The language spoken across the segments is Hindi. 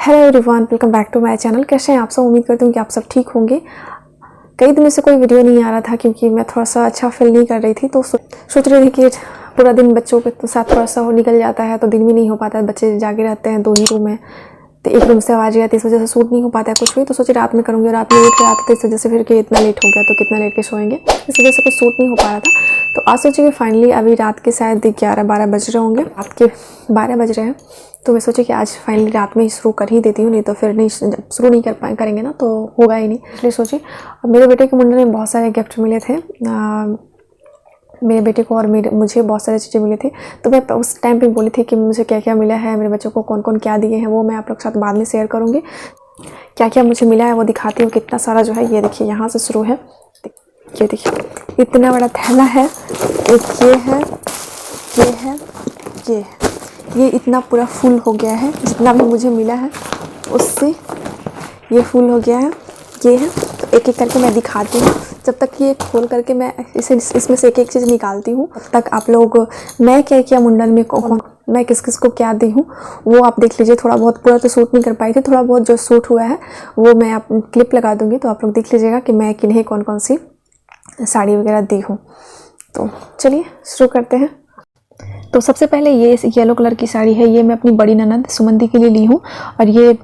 Hello everyone, welcome back to my channel. कैसे हैं आप सब? उम्मीद करती हूँ कि आप सब ठीक होंगे। कई दिनों से कोई वीडियो नहीं आ रहा था क्योंकि मैं थोड़ा सा अच्छा फील नहीं कर रही थी, तो सोच रही थी कि पूरा दिन बच्चों के साथ थोड़ा सा निकल जाता है तो दिन भी नहीं हो पाता है। बच्चे जागे रहते हैं, 2 ही रूम है तो एक रूम से आवाज़ आती है, इस वजह से शूट नहीं हो पाता है कुछ भी। तो सोचे रात में करूँगी, रात में लेट हो जाता था इस वजह से, फिर कि इतना लेट हो गया तो कितना लेट के सोएंगे, इस वजह से कुछ शूट नहीं हो पा रहा था। तो आज सोचे कि फाइनली अभी रात के शायद 11-12 बज रहे होंगे, रात के 12 बज रहे हैं, तो मैं सोची कि आज फाइनली रात में ही शुरू कर ही देती हूँ, नहीं तो फिर नहीं शुरू नहीं करेंगे ना तो होगा ही नहीं। इसलिए सोची मेरे बेटे के मुंडन में बहुत सारे गिफ्ट मिले थे, मेरे बेटे को और मुझे बहुत सारी चीज़ें मिली थी। तो मैं उस टाइम पे बोली थी कि मुझे क्या क्या मिला है, मेरे बच्चों को कौन कौन क्या दिए हैं, वो मैं आप लोग के साथ बाद में शेयर करूँगी। क्या क्या मुझे मिला है वो दिखाती हूँ। कितना सारा जो है, ये देखिए यहाँ से शुरू है, ये देखिए इतना बड़ा थैला है, एक ये है, ये है, ये है, ये इतना पूरा फुल हो गया है। जितना भी मुझे मिला है उससे ये फुल हो गया है, ये है। तो एक एक करके मैं दिखाती हूँ। जब तक ये खोल करके मैं इसमें से एक एक चीज़ निकालती हूँ, तब तक आप लोग मैं क्या क्या मुंडन में मैं किस किस को क्या दी हूँ वो आप देख लीजिए। थोड़ा बहुत, पूरा तो शूट नहीं कर पाई थी, थोड़ा बहुत जो शूट हुआ है वो मैं आप क्लिप लगा दूँगी, तो आप लोग देख लीजिएगा कि मैं किन्हें कौन कौन सी साड़ी वगैरह दी हूँ। तो चलिए शुरू करते हैं। तो सबसे पहले ये येलो कलर की साड़ी है, ये मैं अपनी बड़ी ननद सुमंदी के लिए ली हूँ। और ये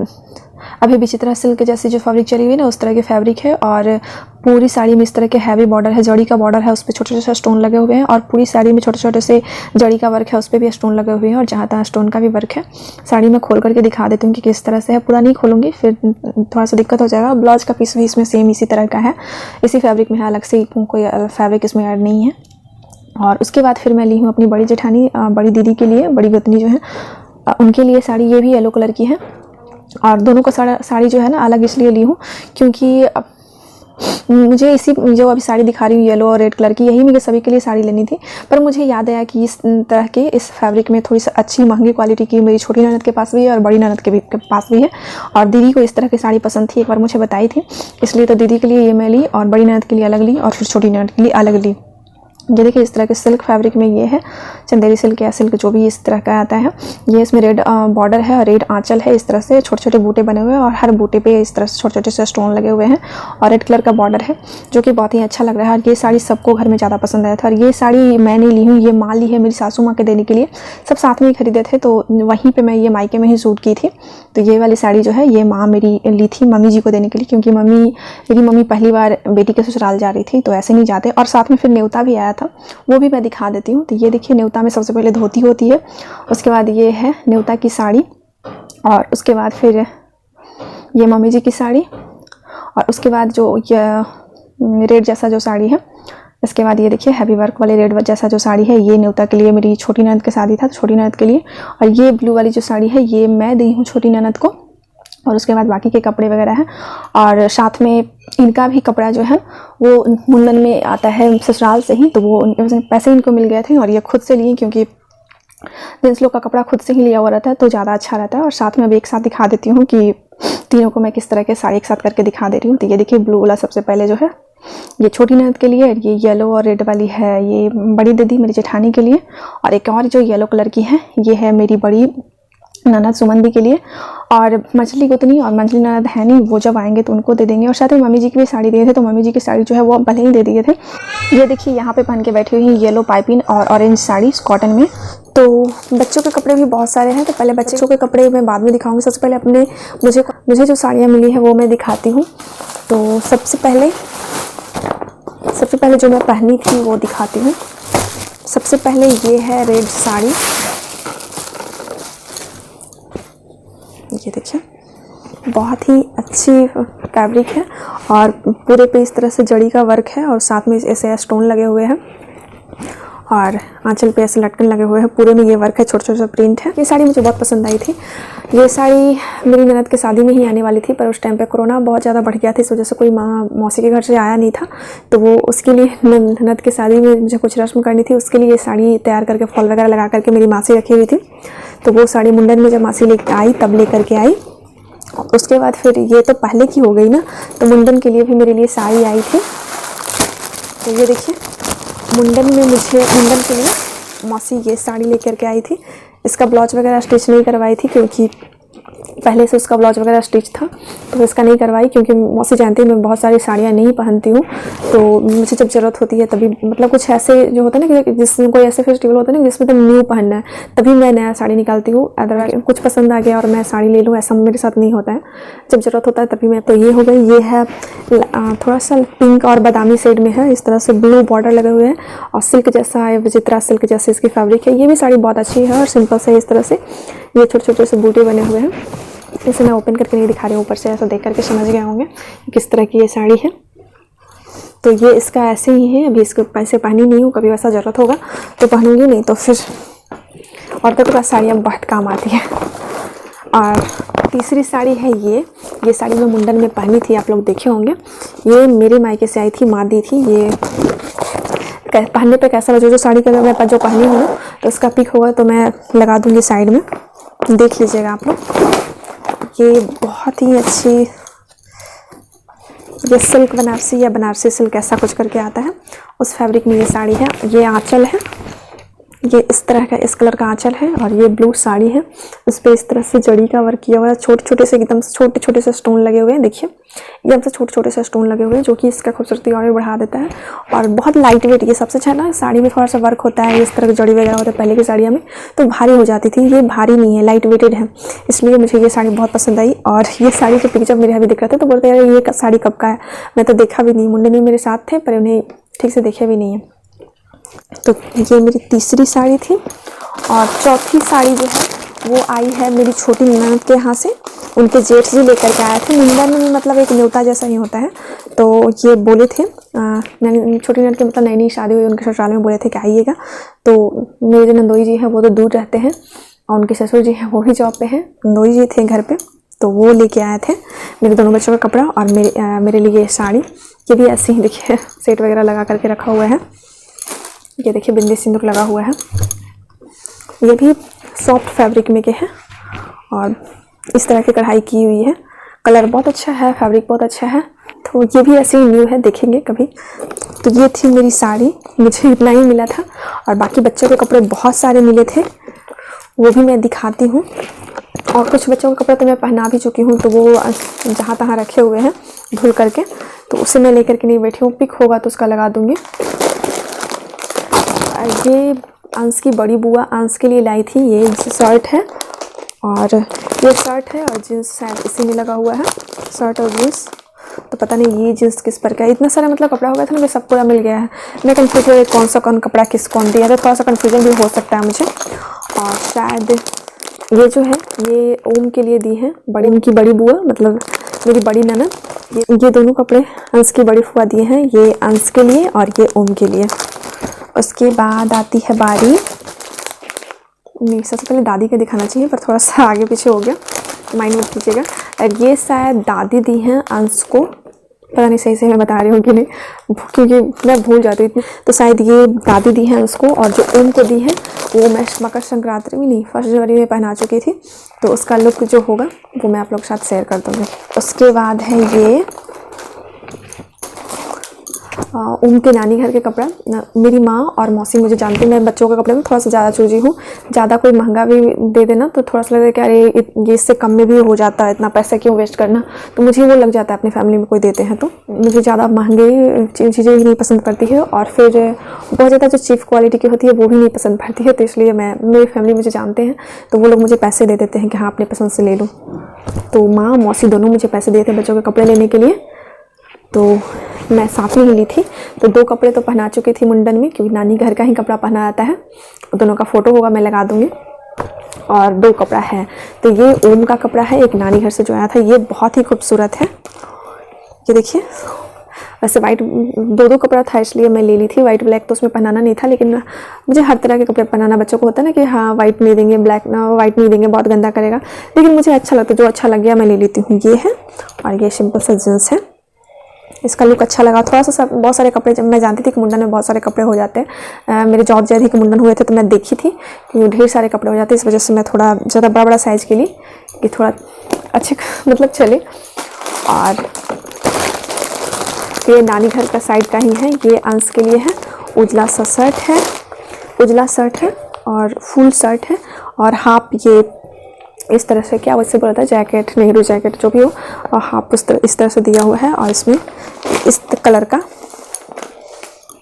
अभी विचित्रा सिल्क जैसी जो फैब्रिक चली हुई है ना, उस तरह के फैब्रिक है। और पूरी साड़ी में इस तरह के हैवी बॉर्डर है, जड़ी का बॉर्डर है, उस पर छोटे छोटे स्टोन लगे हुए हैं। और पूरी साड़ी में छोटे छोटे से जड़ी का वर्क है, उस पर भी स्टोन लगे हुए हैं, और जहाँ तहाँ स्टोन का भी वर्क है। साड़ी में खोल करके दिखा देती हूँ कि किस तरह से है। पूरा नहीं खोलूँगी, फिर थोड़ा सा दिक्कत हो जाएगा। ब्लाउज का पीस भी इसमें सेम इसी तरह का है, इसी फैब्रिक में है, अलग से कोई फैब्रिक इसमें ऐड नहीं है। और उसके बाद फिर मैं ली हूँ अपनी बड़ी जेठानी, बड़ी दीदी के लिए, बड़ी गोतनी जो है उनके लिए साड़ी। ये भी येलो कलर की है। और दोनों का साड़ी जो है ना अलग इसलिए ली हूँ क्योंकि मुझे इसी जो अभी साड़ी दिखा रही हूँ येलो और रेड कलर की, यही मुझे सभी के लिए साड़ी लेनी थी। पर मुझे याद आया कि इस तरह के इस फैब्रिक में थोड़ी सी अच्छी महंगी क्वालिटी की मेरी छोटी ननद के पास भी है और बड़ी ननद के पास भी है। और दीदी को इस तरह की साड़ी पसंद थी, एक बार मुझे बताई थी, इसलिए तो दीदी के लिए ये मैं ली और बड़ी ननद के लिए अलग ली और फिर छोटी ननद के लिए अलग ली। ये देखिए इस तरह के सिल्क फैब्रिक में ये है, चंदेरी सिल्क या सिल्क जो भी इस तरह का आता है। ये इसमें रेड बॉर्डर है और रेड आंचल है, इस तरह से छोटे छोटे बूटे बने हुए हैं और हर बूटे पे इस तरह से छोटे छोटे से स्टोन लगे हुए हैं। और रेड कलर का बॉर्डर है जो कि बहुत ही अच्छा लग रहा है। और ये साड़ी सबको घर में ज़्यादा पसंद आया था। और ये साड़ी मैंने ली हूँ, ये माँ ली है मेरी सासू माँ के देने के लिए, सब साथ में ही खरीदे थे, तो वहीं पर मैं ये मायके में ही शूट की थी। तो ये वाली साड़ी जो है ये माँ मेरी ली थी मम्मी जी को देने के लिए, क्योंकि मेरी मम्मी पहली बार बेटी के ससुराल जा रही थी, तो ऐसे नहीं जाते। और साथ में फिर न्योता भी आया था, वो भी मैं दिखा देती हूँ। तो ये देखिए न्योता में सबसे पहले धोती होती है, उसके बाद ये है न्योता की साड़ी, और उसके बाद फिर ये मम्मी जी की साड़ी, और उसके बाद जो ये रेड जैसा जो साड़ी है, इसके बाद ये देखिए हैवी वर्क वाले रेड जैसा जो साड़ी है, ये न्योता के लिए, मेरी छोटी ननद की शादी था, छोटी ननद के लिए। और ये ब्लू वाली जो साड़ी है ये मैं दी हूँ छोटी ननद को। और उसके बाद बाकी के कपड़े वगैरह हैं, और साथ में इनका भी कपड़ा जो है वो मुंडन में आता है ससुराल से ही, तो वो पैसे इनको मिल गए थे और ये खुद से लिए, क्योंकि जेंट्स लोग का कपड़ा खुद से ही लिया हुआ रहता है तो ज़्यादा अच्छा रहता है। और साथ में अब एक साथ दिखा देती हूँ कि तीनों को मैं किस तरह के साड़ी एक साथ करके दिखा दे रही हूँ। तो ये देखिए ब्लू वाला सबसे पहले जो है ये छोटी ननद के लिए, ये येलो और रेड वाली है ये बड़ी दीदी मेरी जेठानी के लिए, और एक और जो येलो कलर की है ये है मेरी बड़ी ननद सुमंदी के लिए। और मछली गोतनी और मंझली ननद है नहीं, वो जब आएंगे तो उनको दे देंगे। और साथ में मम्मी जी की भी साड़ी दिए थे, तो मम्मी जी की साड़ी जो है वो भले ही दे दिए थे। ये देखिए यहाँ पे पहन के बैठी हुई येलो पाइपिंग और ऑरेंज साड़ी कॉटन में। तो बच्चों के कपड़े भी बहुत सारे हैं, तो पहले बच्चों के कपड़े मैं बाद में दिखाऊंगी। सबसे पहले अपने मुझे जो साड़ियाँ मिली है वो मैं दिखाती हूँ। तो सबसे पहले जो मैं पहनी थी वो दिखाती हूँ। सबसे पहले ये है रेड साड़ी, ये देखिए बहुत ही अच्छी फैब्रिक है और पूरे पे इस तरह से जड़ी का वर्क है और साथ में ऐसे स्टोन लगे हुए हैं और आंचल पे ऐसे लटकन लगे हुए हैं। पूरे में ये वर्क है, छोटे छोटे प्रिंट है। ये साड़ी मुझे बहुत पसंद आई थी। ये साड़ी मेरी ननद के शादी में ही आने वाली थी, पर उस टाइम पे कोरोना बहुत ज़्यादा बढ़ गया था, इस वजह से कोई मौसी के घर से आया नहीं था, तो वो उसके लिए ननद की शादी में मुझे कुछ रस्म करनी थी, उसके लिए ये साड़ी तैयार करके फॉल वगैरह लगा करके मेरी मासी रखी हुई थी। तो वो साड़ी मुंडन में जब मासी लेकर आई तब ले करके आई। उसके बाद फिर ये तो पहले की हो गई ना, तो मुंडन के लिए भी मेरे लिए साड़ी आई थी। तो ये देखिए मुंडन के लिए मौसी ये साड़ी लेकर के आई थी। इसका ब्लाउज वगैरह स्टिच नहीं करवाई थी क्योंकि पहले से उसका ब्लाउज वगैरह स्टिच था, तो इसका नहीं करवाई क्योंकि मौसी जानती है मैं बहुत सारी साड़ियाँ नहीं पहनती हूँ, तो मुझे जब ज़रूरत होती है तभी, मतलब कुछ ऐसे जो होता है ना कि जिसमें कोई ऐसे फेस्टिवल होता है ना जिसमें तो न्यू पहनना है, तभी मैं नया साड़ी निकालती हूँ। अदरवाइज कुछ पसंद आ गया और मैं साड़ी ले लूँ, ऐसा मेरे साथ नहीं होता है। जब ज़रूरत होता है तभी मैं। तो ये हो गई, ये है थोड़ा सा पिंक और बादामी शेड में है, इस तरह से ब्लू बॉर्डर लगे हुए हैं और सिल्क जैसा है, विचित्रा सिल्क जैसे इसकी फैब्रिक है। ये भी साड़ी बहुत अच्छी है और सिंपल से इस तरह से ये छोटे छोटे से बूटे बने हुए हैं। इसे मैं ओपन करके नहीं दिखा रही हूँ, ऊपर से ऐसा देख करके समझ गए होंगे किस तरह की ये साड़ी है। तो ये इसका ऐसे ही है, अभी इसको पैसे पहनी नहीं हूँ, कभी वैसा ज़रूरत होगा तो पहनूंगी, नहीं तो फिर औरतों के पास साड़ियाँ बहुत काम आती है। और तीसरी साड़ी है ये साड़ी मैं मुंडन में पहनी थी, आप लोग देखे होंगे। ये मेरे मायके से आई थी, माँ दी थी। ये पहनने पे कैसा लगा, जो साड़ी का मैं जो पहनी हूँ ना, तो उसका पिक होगा तो मैं लगा दूँगी साइड में, देख लीजिएगा आप लोग। ये बहुत ही अच्छी, ये सिल्क बनारसी या बनारसी सिल्क ऐसा कुछ करके आता है, उस फैब्रिक में ये साड़ी है। ये आंचल है, ये इस तरह का इस कलर का आंचल है और ये ब्लू साड़ी है। उस पर इस तरह से जड़ी का वर्क किया हुआ है, छोटे छोटे से एकदम छोटे छोटे से स्टोन लगे हुए हैं, देखिए एकदम से छोटे छोटे से स्टोन लगे हुए हैं, जो कि इसका खूबसूरती और भी बढ़ा देता है। और बहुत लाइट वेट, ये सबसे अच्छा ना, साड़ी में थोड़ा सा वर्क होता है, इस तरह की जड़ी वगैरह होता है। पहले की साड़ियों में तो भारी हो जाती थी, ये भारी नहीं है, लाइट वेटेड है, इसलिए मुझे ये साड़ी बहुत पसंद आई। और ये साड़ी के पिक्चर मेरे अभी दिख रहे थे तो बोलते यार ये साड़ी कब का है, मैं तो देखा भी नहीं, मुंडे में मेरे साथ थे पर उन्हें ठीक से देखा भी नहीं है। तो ये मेरी तीसरी साड़ी थी। और चौथी साड़ी जो है वो आई है मेरी छोटी ननद के यहाँ से, उनके जेठ जी लेकर के आए थे। मुंडन में मतलब एक न्योता जैसा ही होता है, तो ये बोले थे छोटी ननद के मतलब नई नई शादी हुई, उनके ससुराल में बोले थे कि आइएगा। तो मेरे जो नंदोई जी हैं वो तो दूर रहते हैं और उनके ससुर जी हैं वो भी जॉब पे हैं, नंदोई जी थे घर पे, तो वो लेके आए थे मेरे दोनों बच्चों का कपड़ा और मेरे लिए ये साड़ी। ये भी ऐसे ही देखिए सेट वगैरह लगा करके रखा हुआ है, ये देखिए बिंदी सिंदूर लगा हुआ है। ये भी सॉफ्ट फैब्रिक में के है और इस तरह की कढ़ाई की हुई है, कलर बहुत अच्छा है, फैब्रिक बहुत अच्छा है। तो ये भी ऐसे ही न्यू है, देखेंगे कभी। तो ये थी मेरी साड़ी, मुझे इतना ही मिला था और बाकी बच्चों के कपड़े बहुत सारे मिले थे, वो भी मैं दिखाती हूँ। और कुछ बच्चों के कपड़े तो मैं पहना भी चुकी हूँ, तो वो जहाँ तहाँ रखे हुए हैं धुल करके, तो उसे मैं लेकर के नहीं बैठी हूँ, पिक होगा तो उसका लगा दूँगी। ये अंश की बड़ी बुआ अंश के लिए लाई थी, ये शर्ट है और ये शर्ट है और जीन्स शायद इसी में लगा हुआ है, शर्ट और जीन्स। तो पता नहीं ये जीन्स किस पर का है, इतना सारा मतलब कपड़ा हो गया था ना कि सब पूरा मिल गया है। मैं कंफ्यूज हूँ कौन सा कौन कपड़ा किस कौन दिया, तो थोड़ा सा कन्फ्यूजन भी हो सकता है मुझे। और शायद ये जो है ये ओम के लिए दी है, बड़ी उनकी बड़ी बुआ मतलब मेरी बड़ी ननद। ये दोनों कपड़े अंश की बड़ी फुआ दिए हैं, ये अंश के लिए और ये ओम के लिए। उसके बाद आती है बारी, नहीं सबसे पहले दादी का दिखाना चाहिए पर थोड़ा सा आगे पीछे हो गया, माइंड मत कीजिएगा। और ये शायद दादी दी हैं अंश को, पता नहीं सही से मैं बता रही हूँ कि नहीं, क्योंकि मैं भूल जाती हूँ इतनी। तो शायद ये दादी दी हैं अंश को, और जो ओम को दी है वो मैं मकर संक्रांति में नहीं 1 जनवरी में पहना चुकी थी, तो उसका लुक जो होगा वो मैं आप लोग के साथ शेयर कर दूँगी। उसके बाद है ये ओम के नानी घर के कपड़ा। मेरी माँ और मौसी मुझे जानती हैं, मैं बच्चों के कपड़े में थोड़ा सा ज़्यादा चूजी हूँ, ज़्यादा कोई महंगा भी दे देना तो थोड़ा सा लगता है कि अरे ये इससे कम में भी हो जाता है, इतना पैसा क्यों वेस्ट करना, तो मुझे वो लग जाता है अपनी फैमिली में कोई देते हैं तो। मुझे ज़्यादा महंगे चीज़ें भी नहीं पसंद पड़ती है और फिर बहुत ज़्यादा जो चीप क्वालिटी की होती है वो भी नहीं पसंद पड़ती है, तो इसलिए मेरी फैमिली मुझे जानते हैं तो वो लोग मुझे पैसे दे देते हैं कि हाँ अपने पसंद से ले लो। तो माँ मौसी दोनों मुझे पैसे दिए थे बच्चों के कपड़े लेने के लिए, तो मैं साथ में ही ली थी। तो 2 कपड़े तो पहना चुकी थी मुंडन में, क्योंकि नानी घर का ही कपड़ा पहना जाता है, दोनों का फ़ोटो होगा मैं लगा दूँगी। और 2 कपड़ा है, तो ये ओम का कपड़ा है, एक नानी घर से जो आया था, ये बहुत ही खूबसूरत है, ये देखिए। वैसे वाइट 2 कपड़ा था इसलिए मैं ले ली थी, वाइट ब्लैक तो उसमें पहनाना नहीं था, लेकिन मुझे हर तरह के कपड़े पहनाना, बच्चों को होता है ना कि हाँ वाइट नहीं देंगे, ब्लैक ना वाइट नहीं देंगे बहुत गंदा करेगा, लेकिन मुझे अच्छा लगता है, जो अच्छा लग गया मैं ले लेती हूँ। ये है और ये सिंपल सा जींस है, इसका लुक अच्छा लगा। थोड़ा सा बहुत सारे कपड़े, जब मैं जानती थी कि मुंडन में बहुत सारे कपड़े हो जाते हैं, मेरे जॉब जैसे के मुंडन हुए थे तो मैं देखी थी कि ढेर सारे कपड़े हो जाते हैं, इस वजह से मैं थोड़ा ज़्यादा बड़ा साइज़ के लिए कि थोड़ा अच्छे मतलब चले। और ये नानी घर का साइड का ही है, ये अंश के लिए है, उजला सा शर्ट है, उजला शर्ट है और फुल शर्ट है और हाफ ये इस तरह से, क्या वैसे बोला था, जैकेट, नेहरू जैकेट जो भी हो, और हाफ इस तरह से दिया हुआ है। और इसमें इस कलर का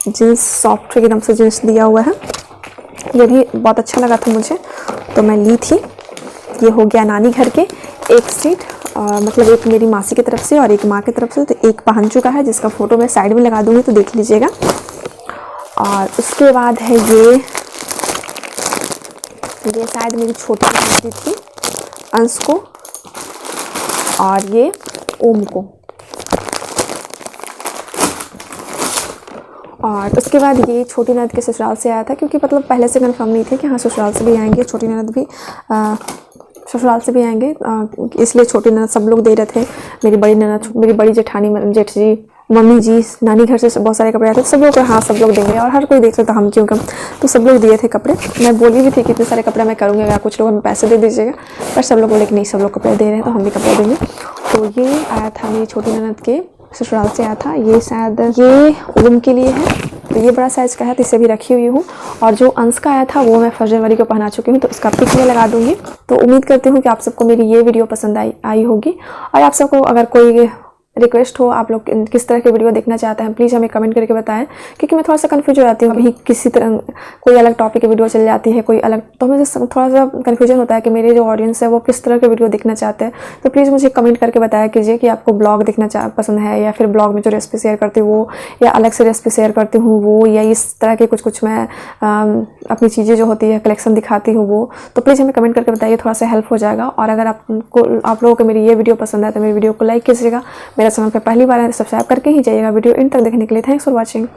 जीन्स, सॉफ्ट एकदम से जीन्स दिया हुआ है। ये भी बहुत अच्छा लगा था मुझे, तो मैं ली थी। ये हो गया नानी घर के एक सेट, मतलब एक मेरी मासी की तरफ से और एक माँ की तरफ से। तो एक पहन चुका है, जिसका फ़ोटो मैं साइड में लगा दूँगी, तो देख लीजिएगा। और उसके बाद है ये शायद मेरी छोटी बहन थी अंश को, और ये ओम को। और उसके बाद ये छोटी ननद के ससुराल से आया था, क्योंकि मतलब पहले से कंफर्म नहीं थे कि हाँ ससुराल से भी आएंगे, छोटी ननद भी ससुराल से भी आएंगे, इसलिए छोटी ननद सब लोग दे रहे थे। मेरी बड़ी ननद, मेरी बड़ी जेठानी, जेठ जी, मम्मी जी, नानी घर से बहुत सारे कपड़े आए थे, सब लोग को हाँ सब लोग देंगे। और हर कोई देख रहा था हम क्यों कम, तो सब लोग दिए थे कपड़े। मैं बोली भी थी कि इतने सारे कपड़े मैं करूँगी, अगर कुछ लोग हमें पैसे दे दीजिएगा, पर सब लोग बोले कि नहीं, सब लोग कपड़े दे रहे हैं तो हम भी कपड़े देंगे। तो ये आया था मेरी छोटी ननद के ससुराल से आया था। ये शायद ये ओम के लिए है, तो ये बड़ा साइज़ का है, तो इसे भी रखी हुई हूँ। और जो अंश का आया था वो मैं 1 जनवरी को पहना चुकी हूँ, तो उसका पिक मैं लगा दूँगी। तो उम्मीद करती हूँ कि आप सबको मेरी ये वीडियो पसंद आई होगी। और आप सबको अगर कोई रिक्वेस्ट हो, आप लोग किस तरह के वीडियो देखना चाहते हैं, प्लीज़ हमें कमेंट करके बताएं, क्योंकि मैं थोड़ा सा कंफ्यूज हो जाती हूँ। अभी किसी तरह कोई अलग टॉपिक की वीडियो चल जाती है, कोई अलग, तो मुझे थोड़ा सा कन्फ्यूजन होता है कि मेरे जो ऑडियंस है वो किस तरह के वीडियो देखना चाहते हैं। तो प्लीज़ मुझे कमेंट करके बताया कीजिए कि आपको ब्लॉग देखना पसंद है, या फिर ब्लॉग में जो रेसिपी शेयर करती हूँ वो, या अलग से रेसिपी शेयर करती हूँ वो, या इस तरह के कुछ मैं अपनी चीज़ें जो होती है कलेक्शन दिखाती हूँ वो। तो प्लीज़ हमें कमेंट करके बताइए, थोड़ा सा हेल्प हो जाएगा। और अगर आप लोगों को मेरी ये वीडियो पसंद है तो मेरी वीडियो को लाइक कीजिएगा। मेरा चैनल पर पहली बार है तो सब्सक्राइब करके ही जाइएगा। वीडियो इन तक देखने के लिए थैंक्स फॉर वॉचिंग।